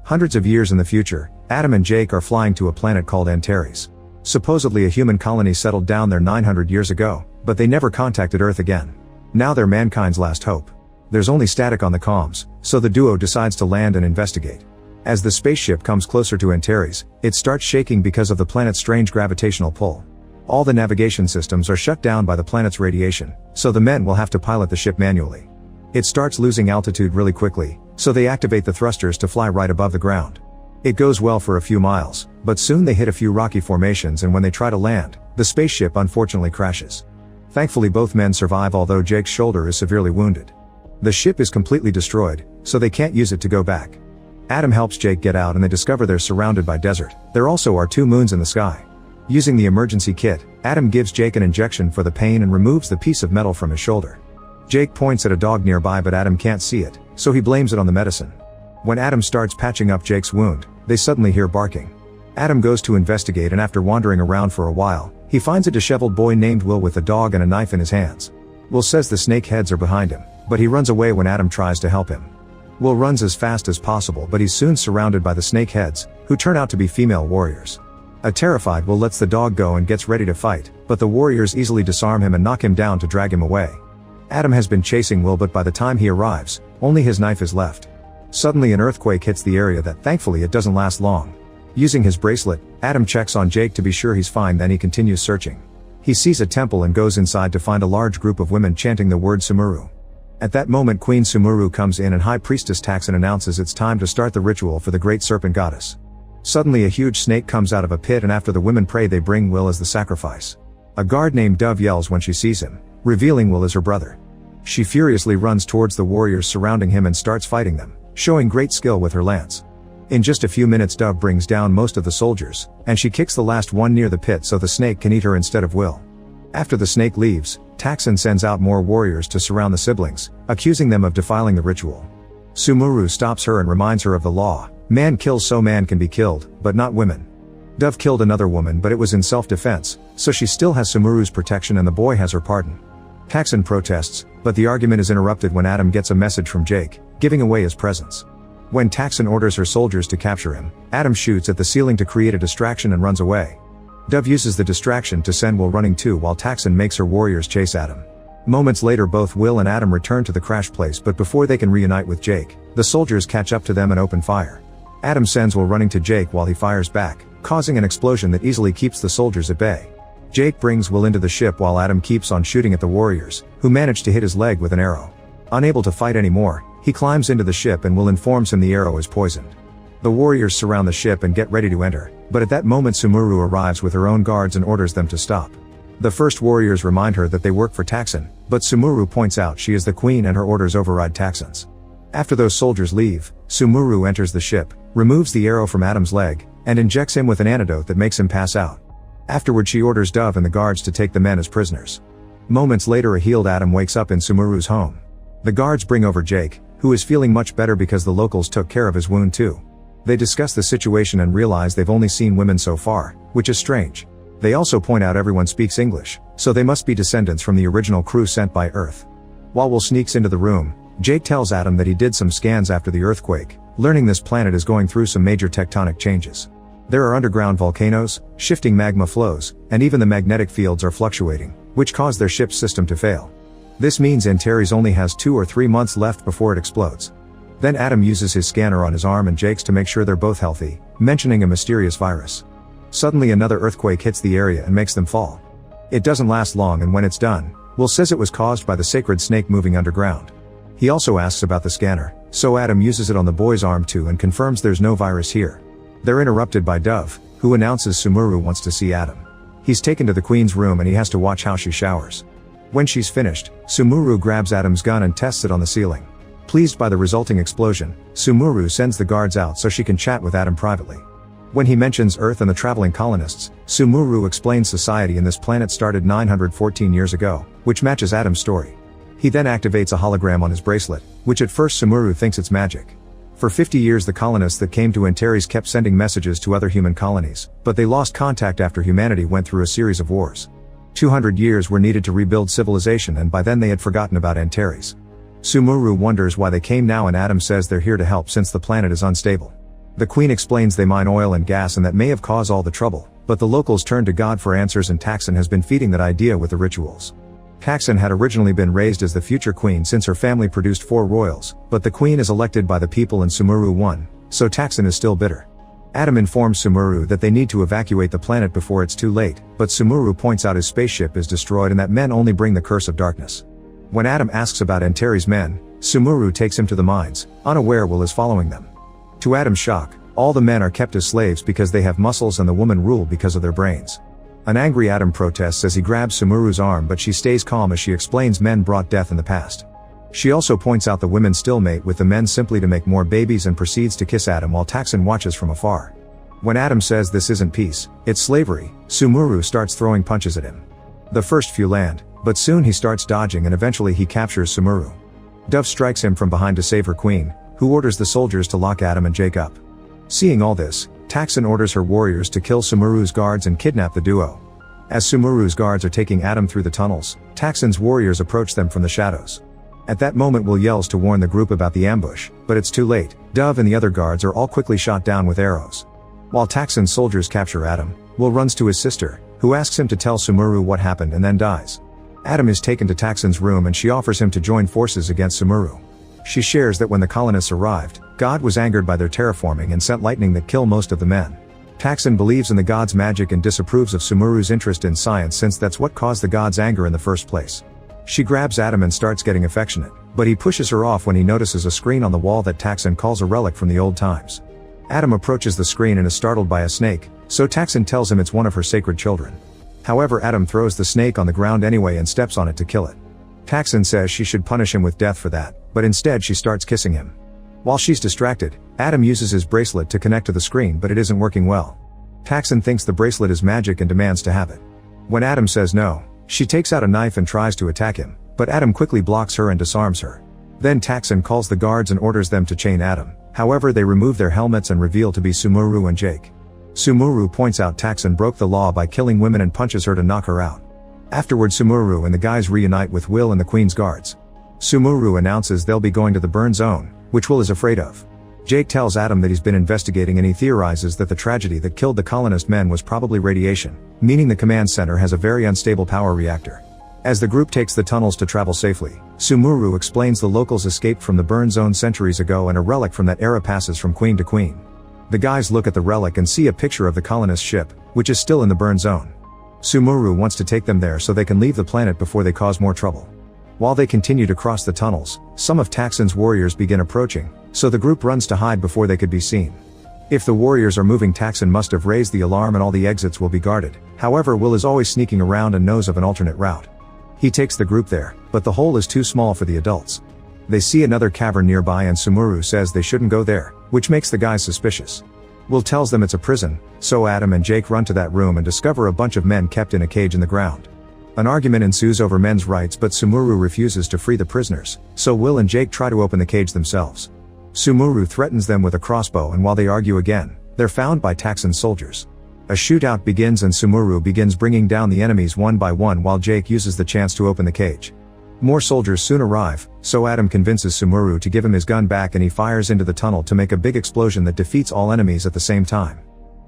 Hundreds of years in the future, Adam and Jake are flying to a planet called Antares. Supposedly a human colony settled down there 900 years ago, but they never contacted Earth again. Now they're mankind's last hope. There's only static on the comms, so the duo decides to land and investigate. As the spaceship comes closer to Antares, it starts shaking because of the planet's strange gravitational pull. All the navigation systems are shut down by the planet's radiation, so the men will have to pilot the ship manually. It starts losing altitude really quickly, so they activate the thrusters to fly right above the ground. It goes well for a few miles, but soon they hit a few rocky formations, and when they try to land, the spaceship unfortunately crashes. Thankfully both men survive, although Jake's shoulder is severely wounded. The ship is completely destroyed, so they can't use it to go back. Adam helps Jake get out and they discover they're surrounded by desert. There also are 2 moons in the sky. Using the emergency kit, Adam gives Jake an injection for the pain and removes the piece of metal from his shoulder. Jake points at a dog nearby, but Adam can't see it, so he blames it on the medicine. When Adam starts patching up Jake's wound, they suddenly hear barking. Adam goes to investigate, and after wandering around for a while, he finds a disheveled boy named Will with a dog and a knife in his hands. Will says the snake heads are behind him, but he runs away when Adam tries to help him. Will runs as fast as possible, but he's soon surrounded by the snake heads, who turn out to be female warriors. A terrified Will lets the dog go and gets ready to fight, but the warriors easily disarm him and knock him down to drag him away. Adam has been chasing Will, but by the time he arrives, only his knife is left. Suddenly an earthquake hits the area that thankfully it doesn't last long. Using his bracelet, Adam checks on Jake to be sure he's fine, then he continues searching. He sees a temple and goes inside to find a large group of women chanting the word Sumuru. At that moment Queen Sumuru comes in and High Priestess Taxon announces it's time to start the ritual for the great serpent goddess. Suddenly a huge snake comes out of a pit, and after the women pray they bring Will as the sacrifice. A guard named Dove yells when she sees him, revealing Will as her brother. She furiously runs towards the warriors surrounding him and starts fighting them, showing great skill with her lance. In just a few minutes Dove brings down most of the soldiers, and she kicks the last one near the pit so the snake can eat her instead of Will. After the snake leaves, Taxon sends out more warriors to surround the siblings, accusing them of defiling the ritual. Sumuru stops her and reminds her of the law: man kills so man can be killed, but not women. Dove killed another woman, but it was in self-defense, so she still has Sumuru's protection and the boy has her pardon. Taxon protests, but the argument is interrupted when Adam gets a message from Jake, giving away his presence. When Taxon orders her soldiers to capture him, Adam shoots at the ceiling to create a distraction and runs away. Dove uses the distraction to send Will running too, while Taxon makes her warriors chase Adam. Moments later both Will and Adam return to the crash place, but before they can reunite with Jake, the soldiers catch up to them and open fire. Adam sends Will running to Jake while he fires back, causing an explosion that easily keeps the soldiers at bay. Jake brings Will into the ship while Adam keeps on shooting at the warriors, who manage to hit his leg with an arrow. Unable to fight anymore, he climbs into the ship and Will informs him the arrow is poisoned. The warriors surround the ship and get ready to enter, but at that moment Sumuru arrives with her own guards and orders them to stop. The first warriors remind her that they work for Taxon, but Sumuru points out she is the queen and her orders override Taxon's. After those soldiers leave, Sumuru enters the ship, removes the arrow from Adam's leg, and injects him with an antidote that makes him pass out. Afterward she orders Dove and the guards to take the men as prisoners. Moments later a healed Adam wakes up in Sumuru's home. The guards bring over Jake, who is feeling much better because the locals took care of his wound too. They discuss the situation and realize they've only seen women so far, which is strange. They also point out everyone speaks English, so they must be descendants from the original crew sent by Earth. While Will sneaks into the room, Jake tells Adam that he did some scans after the earthquake, learning this planet is going through some major tectonic changes. There are underground volcanoes, shifting magma flows, and even the magnetic fields are fluctuating, which cause their ship's system to fail. This means Antares only has 2 or 3 months left before it explodes. Then Adam uses his scanner on his arm and Jake's to make sure they're both healthy, mentioning a mysterious virus. Suddenly another earthquake hits the area and makes them fall. It doesn't last long, and when it's done, Will says it was caused by the sacred snake moving underground. He also asks about the scanner, so Adam uses it on the boy's arm too and confirms there's no virus here. They're interrupted by Dove, who announces Sumuru wants to see Adam. He's taken to the queen's room and he has to watch how she showers. When she's finished, Sumuru grabs Adam's gun and tests it on the ceiling. Pleased by the resulting explosion, Sumuru sends the guards out so she can chat with Adam privately. When he mentions Earth and the traveling colonists, Sumuru explains society in this planet started 914 years ago, which matches Adam's story. He then activates a hologram on his bracelet, which at first Sumuru thinks it's magic. For 50 years the colonists that came to Antares kept sending messages to other human colonies, but they lost contact after humanity went through a series of wars. 200 years were needed to rebuild civilization, and by then they had forgotten about Antares. Sumuru wonders why they came now, and Adam says they're here to help since the planet is unstable. The Queen explains they mine oil and gas and that may have caused all the trouble, but the locals turn to God for answers and Taxon has been feeding that idea with the rituals. Taxon had originally been raised as the future queen since her family produced 4 royals, but the queen is elected by the people and Sumuru won, so Taxon is still bitter. Adam informs Sumuru that they need to evacuate the planet before it's too late, but Sumuru points out his spaceship is destroyed and that men only bring the curse of darkness. When Adam asks about Antares' men, Sumuru takes him to the mines, unaware Will is following them. To Adam's shock, all the men are kept as slaves because they have muscles and the women rule because of their brains. An angry Adam protests as he grabs Sumuru's arm but she stays calm as she explains men brought death in the past. She also points out the women still mate with the men simply to make more babies and proceeds to kiss Adam while Taxon watches from afar. When Adam says this isn't peace, it's slavery, Sumuru starts throwing punches at him. The first few land, but soon he starts dodging and eventually he captures Sumuru. Dove strikes him from behind to save her queen, who orders the soldiers to lock Adam and Jake up. Seeing all this, Taxon orders her warriors to kill Sumuru's guards and kidnap the duo. As Sumuru's guards are taking Adam through the tunnels, Taxon's warriors approach them from the shadows. At that moment Will yells to warn the group about the ambush, but it's too late. Dove and the other guards are all quickly shot down with arrows. While Taxon's soldiers capture Adam, Will runs to his sister, who asks him to tell Sumuru what happened and then dies. Adam is taken to Taxon's room and she offers him to join forces against Sumuru. She shares that when the colonists arrived, God was angered by their terraforming and sent lightning that killed most of the men. Taxon believes in the god's magic and disapproves of Sumuru's interest in science since that's what caused the god's anger in the first place. She grabs Adam and starts getting affectionate, but he pushes her off when he notices a screen on the wall that Taxon calls a relic from the old times. Adam approaches the screen and is startled by a snake, so Taxon tells him it's one of her sacred children. However, Adam throws the snake on the ground anyway and steps on it to kill it. Taxon says she should punish him with death for that, but instead she starts kissing him. While she's distracted, Adam uses his bracelet to connect to the screen but it isn't working well. Taxon thinks the bracelet is magic and demands to have it. When Adam says no, she takes out a knife and tries to attack him, but Adam quickly blocks her and disarms her. Then Taxon calls the guards and orders them to chain Adam, however they remove their helmets and reveal to be Sumuru and Jake. Sumuru points out Taxon broke the law by killing women and punches her to knock her out. Afterward Sumuru and the guys reunite with Will and the Queen's guards. Sumuru announces they'll be going to the burn zone, which Will is afraid of. Jake tells Adam that he's been investigating and he theorizes that the tragedy that killed the colonist men was probably radiation, meaning the command center has a very unstable power reactor. As the group takes the tunnels to travel safely, Sumuru explains the locals escaped from the burn zone centuries ago and a relic from that era passes from queen to queen. The guys look at the relic and see a picture of the colonist ship, which is still in the burn zone. Sumuru wants to take them there so they can leave the planet before they cause more trouble. While they continue to cross the tunnels, some of Taxon's warriors begin approaching, so the group runs to hide before they could be seen. If the warriors are moving, Taxon must have raised the alarm and all the exits will be guarded. However, Will is always sneaking around and knows of an alternate route. He takes the group there, but the hole is too small for the adults. They see another cavern nearby and Sumuru says they shouldn't go there, which makes the guys suspicious. Will tells them it's a prison, so Adam and Jake run to that room and discover a bunch of men kept in a cage in the ground. An argument ensues over men's rights but Sumuru refuses to free the prisoners, so Will and Jake try to open the cage themselves. Sumuru threatens them with a crossbow and while they argue again, they're found by Taxon's soldiers. A shootout begins and Sumuru begins bringing down the enemies one by one while Jake uses the chance to open the cage. More soldiers soon arrive, so Adam convinces Sumuru to give him his gun back and he fires into the tunnel to make a big explosion that defeats all enemies at the same time.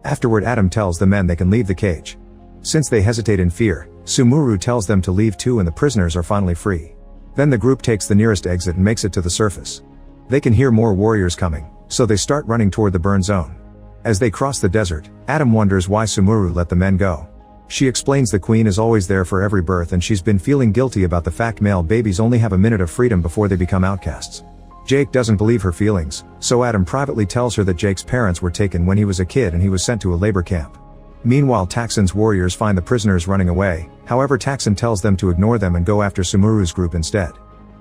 Afterward, Adam tells the men they can leave the cage. Since they hesitate in fear, Sumuru tells them to leave too and the prisoners are finally free. Then the group takes the nearest exit and makes it to the surface. They can hear more warriors coming, so they start running toward the burn zone. As they cross the desert, Adam wonders why Sumuru let the men go. She explains the queen is always there for every birth and she's been feeling guilty about the fact male babies only have a minute of freedom before they become outcasts. Jake doesn't believe her feelings, so Adam privately tells her that Jake's parents were taken when he was a kid and he was sent to a labor camp. Meanwhile, Taxon's warriors find the prisoners running away, however Taxon tells them to ignore them and go after Sumuru's group instead.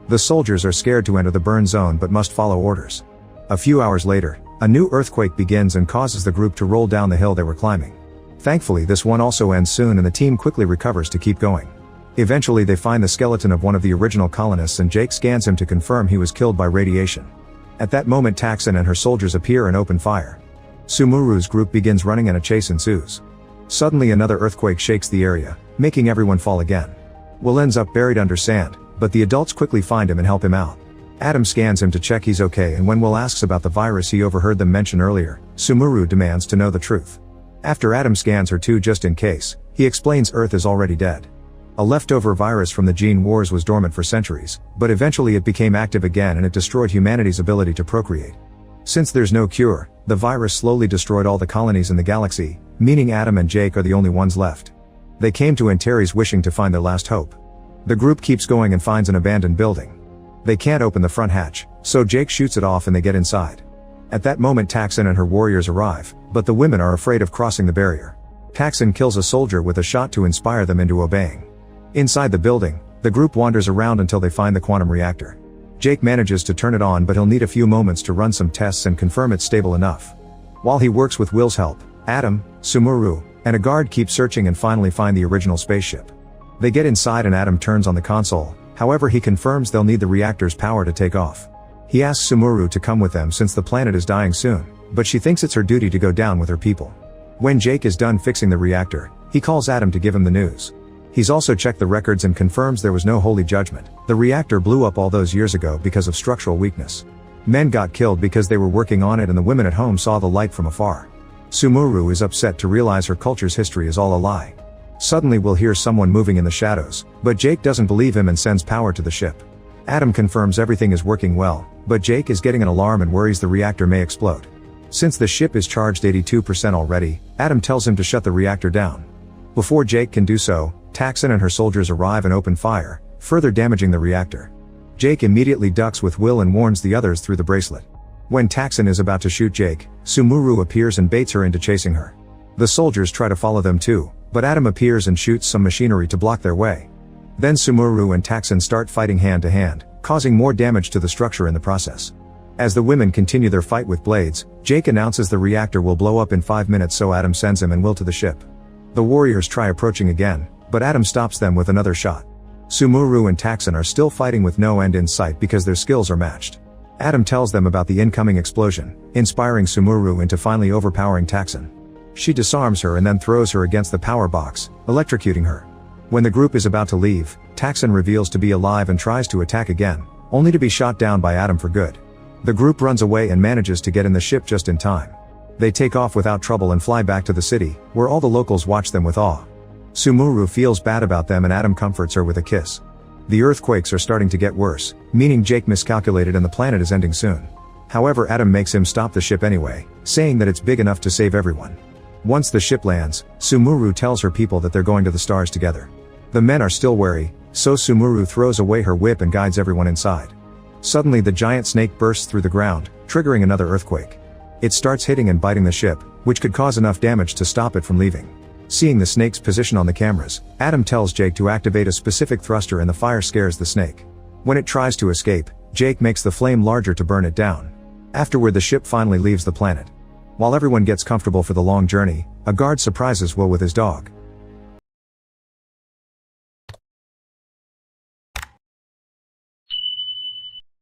The soldiers are scared to enter the burn zone but must follow orders. A few hours later, a new earthquake begins and causes the group to roll down the hill they were climbing. Thankfully, this one also ends soon and the team quickly recovers to keep going. Eventually they find the skeleton of one of the original colonists and Jake scans him to confirm he was killed by radiation. At that moment, Taxon and her soldiers appear and open fire. Sumuru's group begins running and a chase ensues. Suddenly another earthquake shakes the area, making everyone fall again. Will ends up buried under sand, but the adults quickly find him and help him out. Adam scans him to check he's okay, and when Will asks about the virus he overheard them mention earlier, Sumuru demands to know the truth. After Adam scans her too just in case, he explains Earth is already dead. A leftover virus from the gene wars was dormant for centuries, but eventually it became active again and it destroyed humanity's ability to procreate. Since there's no cure, the virus slowly destroyed all the colonies in the galaxy, meaning Adam and Jake are the only ones left. They came to Antares wishing to find their last hope. The group keeps going and finds an abandoned building. They can't open the front hatch, so Jake shoots it off and they get inside. At that moment Taxon and her warriors arrive, but the women are afraid of crossing the barrier. Taxon kills a soldier with a shot to inspire them into obeying. Inside the building, the group wanders around until they find the quantum reactor. Jake manages to turn it on, but he'll need a few moments to run some tests and confirm it's stable enough. While he works with Will's help, Adam, Sumuru, and a guard keep searching and finally find the original spaceship. They get inside and Adam turns on the console, however he confirms they'll need the reactor's power to take off. He asks Sumuru to come with them since the planet is dying soon, but she thinks it's her duty to go down with her people. When Jake is done fixing the reactor, he calls Adam to give him the news. He's also checked the records and confirms there was no holy judgment. The reactor blew up all those years ago because of structural weakness. Men got killed because they were working on it and the women at home saw the light from afar. Sumuru is upset to realize her culture's history is all a lie. Suddenly we'll hear someone moving in the shadows, but Jake doesn't believe him and sends power to the ship. Adam confirms everything is working well, but Jake is getting an alarm and worries the reactor may explode. Since the ship is charged 82% already, Adam tells him to shut the reactor down. Before Jake can do so, Taxon and her soldiers arrive and open fire, further damaging the reactor. Jake immediately ducks with Will and warns the others through the bracelet. When Taxon is about to shoot Jake, Sumuru appears and baits her into chasing her. The soldiers try to follow them too, but Adam appears and shoots some machinery to block their way. Then Sumuru and Taxon start fighting hand to hand, causing more damage to the structure in the process. As the women continue their fight with blades, Jake announces the reactor will blow up in 5 minutes, so Adam sends him and Will to the ship. The warriors try approaching again, but Adam stops them with another shot. Sumuru and Taxon are still fighting with no end in sight because their skills are matched. Adam tells them about the incoming explosion, inspiring Sumuru into finally overpowering Taxon. She disarms her and then throws her against the power box, electrocuting her. When the group is about to leave, Taxon reveals to be alive and tries to attack again, only to be shot down by Adam for good. The group runs away and manages to get in the ship just in time. They take off without trouble and fly back to the city, where all the locals watch them with awe. Sumuru feels bad about them and Adam comforts her with a kiss. The earthquakes are starting to get worse, meaning Jake miscalculated and the planet is ending soon. However, Adam makes him stop the ship anyway, saying that it's big enough to save everyone. Once the ship lands, Sumuru tells her people that they're going to the stars together. The men are still wary, so Sumuru throws away her whip and guides everyone inside. Suddenly the giant snake bursts through the ground, triggering another earthquake. It starts hitting and biting the ship, which could cause enough damage to stop it from leaving. Seeing the snake's position on the cameras, Adam tells Jake to activate a specific thruster and the fire scares the snake. When it tries to escape, Jake makes the flame larger to burn it down. Afterward the ship finally leaves the planet. While everyone gets comfortable for the long journey, a guard surprises Will with his dog.